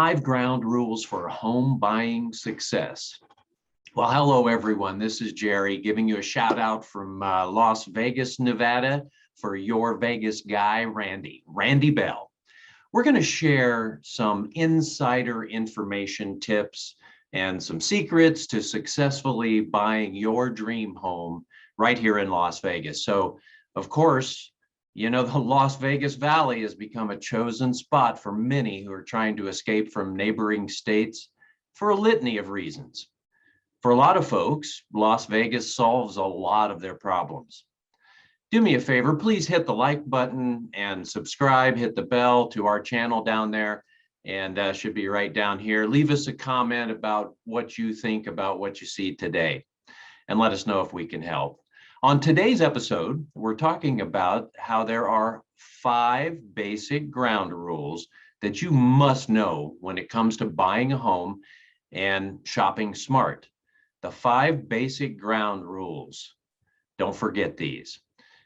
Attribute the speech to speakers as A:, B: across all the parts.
A: 5 ground rules for home buying success. Well, hello, everyone. This is Jerry giving you a shout out from Las Vegas, Nevada for your Vegas guy, Randy Bell. We're going to share some insider information tips and some secrets to successfully buying your dream home right here in Las Vegas. So, of course, you know, the Las Vegas Valley has become a chosen spot for many who are trying to escape from neighboring states for a litany of reasons. For a lot of folks, Las Vegas solves a lot of their problems. Do me a favor, please hit the like button and subscribe, hit the bell to our channel down there, and should be right down here. Leave us a comment about what you think about what you see today, and let us know if we can help. On today's episode, we're talking about how there are 5 basic ground rules that you must know when it comes to buying a home and shopping smart. The 5 basic ground rules. Don't forget these.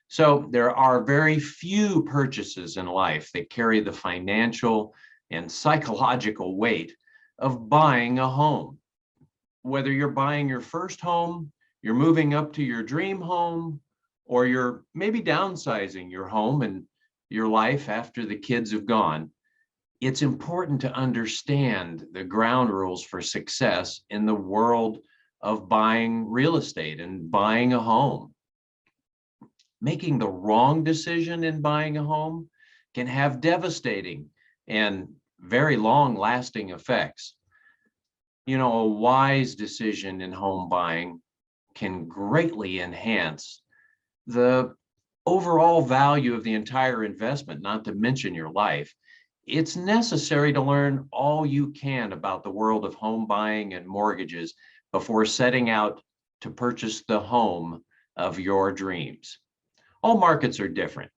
A: So there are very few purchases in life that carry the financial and psychological weight of buying a home. Whether you're buying your first home, you're moving up to your dream home, or you're maybe downsizing your home and your life after the kids have gone, it's important to understand the ground rules for success in the world of buying real estate and buying a home. Making the wrong decision in buying a home can have devastating and very long-lasting effects. You know, a wise decision in home buying can greatly enhance the overall value of the entire investment, not to mention your life. It's necessary to learn all you can about the world of home buying and mortgages before setting out to purchase the home of your dreams. All markets are different.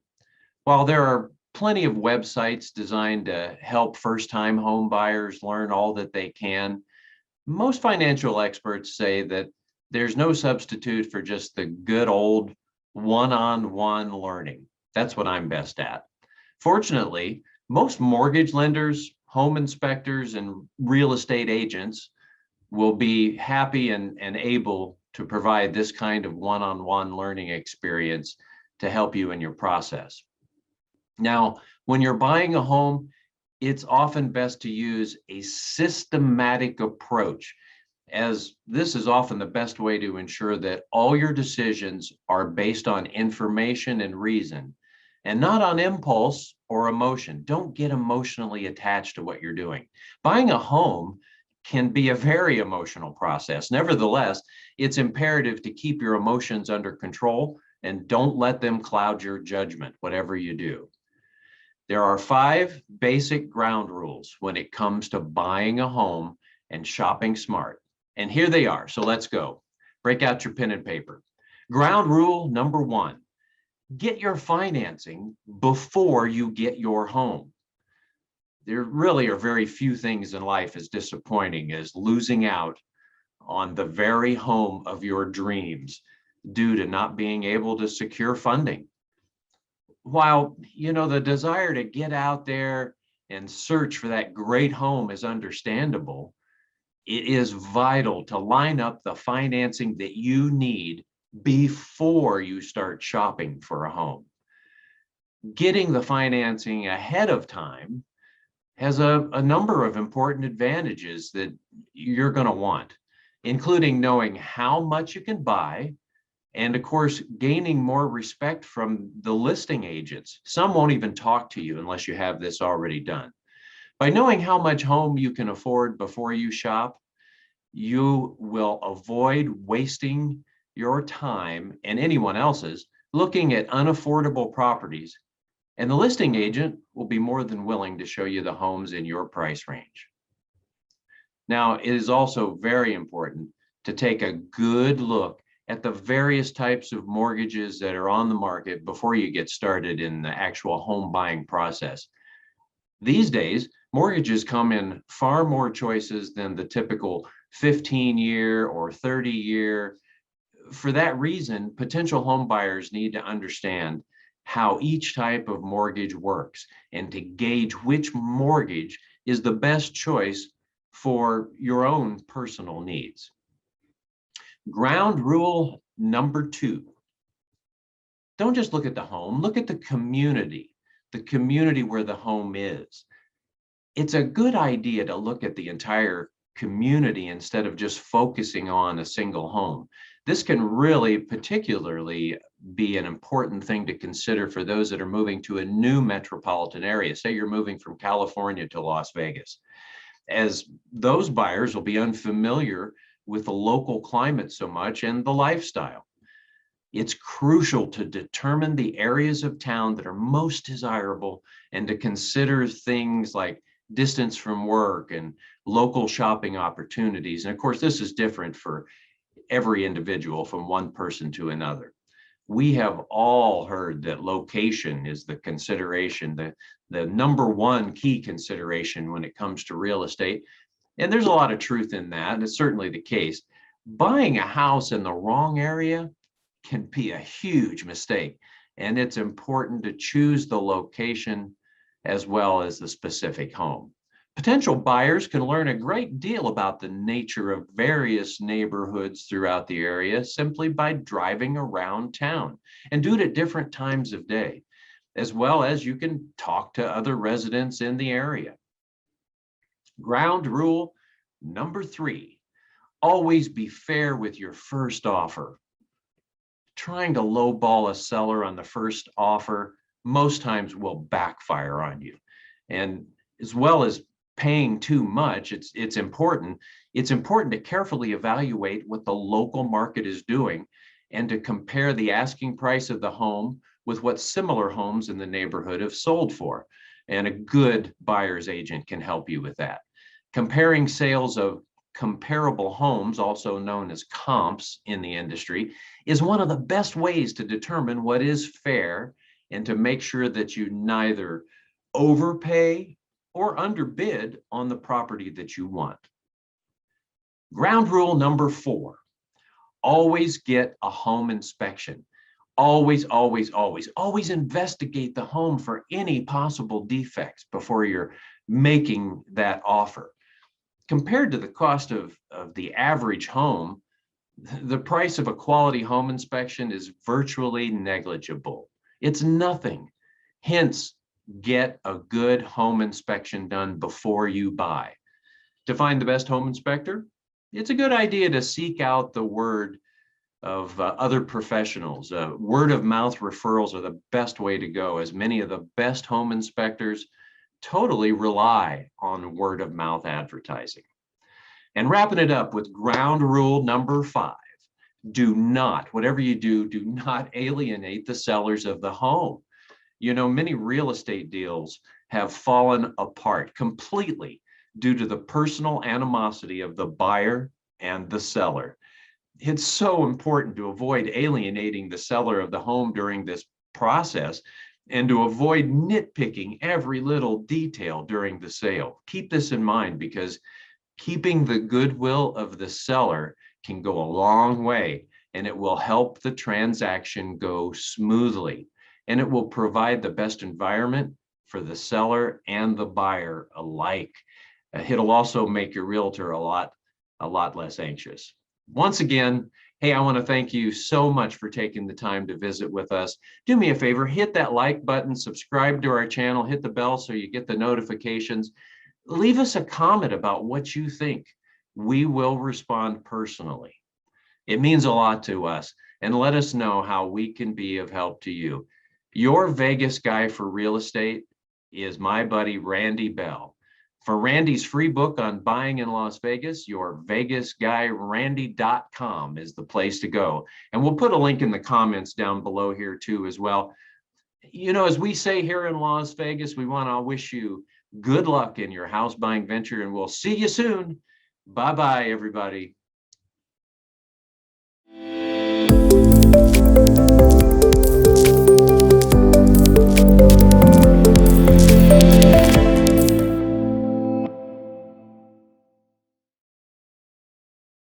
A: While there are plenty of websites designed to help first-time home buyers learn all that they can, most financial experts say that there's no substitute for just the good old one-on-one learning. That's what I'm best at. Fortunately, most mortgage lenders, home inspectors, and real estate agents will be happy and able to provide this kind of one-on-one learning experience to help you in your process. Now, when you're buying a home, it's often best to use a systematic approach, as this is often the best way to ensure that all your decisions are based on information and reason, and not on impulse or emotion. Don't get emotionally attached to what you're doing. Buying a home can be a very emotional process. Nevertheless, it's imperative to keep your emotions under control and don't let them cloud your judgment, whatever you do. There are 5 basic ground rules when it comes to buying a home and shopping smart. And here they are. So let's go. Break out your pen and paper. Ground rule number 1, get your financing before you get your home. There really are very few things in life as disappointing as losing out on the very home of your dreams due to not being able to secure funding. While, you know, the desire to get out there and search for that great home is understandable, it is vital to line up the financing that you need before you start shopping for a home. Getting the financing ahead of time has a number of important advantages that you're going to want, including knowing how much you can buy, and of course, gaining more respect from the listing agents. Some won't even talk to you unless you have this already done. By knowing how much home you can afford before you shop, you will avoid wasting your time and anyone else's looking at unaffordable properties, and the listing agent will be more than willing to show you the homes in your price range. Now, it is also very important to take a good look at the various types of mortgages that are on the market before you get started in the actual home buying process. These days, mortgages come in far more choices than the typical 15-year or 30-year. For that reason, potential home buyers need to understand how each type of mortgage works and to gauge which mortgage is the best choice for your own personal needs. Ground rule number 2. Don't just look at the home, look at the community where the home is. It's a good idea to look at the entire community instead of just focusing on a single home. This can really particularly be an important thing to consider for those that are moving to a new metropolitan area. Say you're moving from California to Las Vegas, as those buyers will be unfamiliar with the local climate so much and the lifestyle. It's crucial to determine the areas of town that are most desirable and to consider things like distance from work and local shopping opportunities. And of course, this is different for every individual from one person to another. We have all heard that location is the consideration, the number one key consideration when it comes to real estate. And there's a lot of truth in that, and it's certainly the case. Buying a house in the wrong area can be a huge mistake, and it's important to choose the location as well as the specific home. Potential buyers can learn a great deal about the nature of various neighborhoods throughout the area simply by driving around town, and do it at different times of day, as well as you can talk to other residents in the area. Ground rule number 3, always be fair with your first offer. Trying to lowball a seller on the first offer most times will backfire on you. And as well as paying too much, it's important to carefully evaluate what the local market is doing and to compare the asking price of the home with what similar homes in the neighborhood have sold for. And a good buyer's agent can help you with that. Comparing sales of comparable homes, also known as comps in the industry, is one of the best ways to determine what is fair and to make sure that you neither overpay or underbid on the property that you want. Ground rule number 4, always get a home inspection. Always, always, always, always investigate the home for any possible defects before you're making that offer. Compared to the cost of the average home, the price of a quality home inspection is virtually negligible. It's nothing. Hence, get a good home inspection done before you buy. To find the best home inspector, it's a good idea to seek out the word of other professionals. Word of mouth referrals are the best way to go, as many of the best home inspectors totally rely on word of mouth advertising. And wrapping it up with ground rule number 5, do not, whatever you do, do not alienate the sellers of the home. You know, many real estate deals have fallen apart completely due to the personal animosity of the buyer and the seller. It's so important to avoid alienating the seller of the home during this process and to avoid nitpicking every little detail during the sale. Keep this in mind, because keeping the goodwill of the seller can go a long way, and it will help the transaction go smoothly, and it will provide the best environment for the seller and the buyer alike. It'll also make your realtor a lot less anxious. Once again, hey, I want to thank you so much for taking the time to visit with us. Do me a favor, hit that like button, subscribe to our channel, hit the bell so you get the notifications. Leave us a comment about what you think. We will respond personally. It means a lot to us, and let us know how we can be of help to you. Your Vegas guy for real estate is my buddy, Randy Bell. For Randy's free book on buying in Las Vegas, yourvegasguyrandy.com is the place to go. And we'll put a link in the comments down below here too as well. You know, as we say here in Las Vegas, we want to wish you good luck in your house buying venture, and we'll see you soon. Bye-bye, everybody.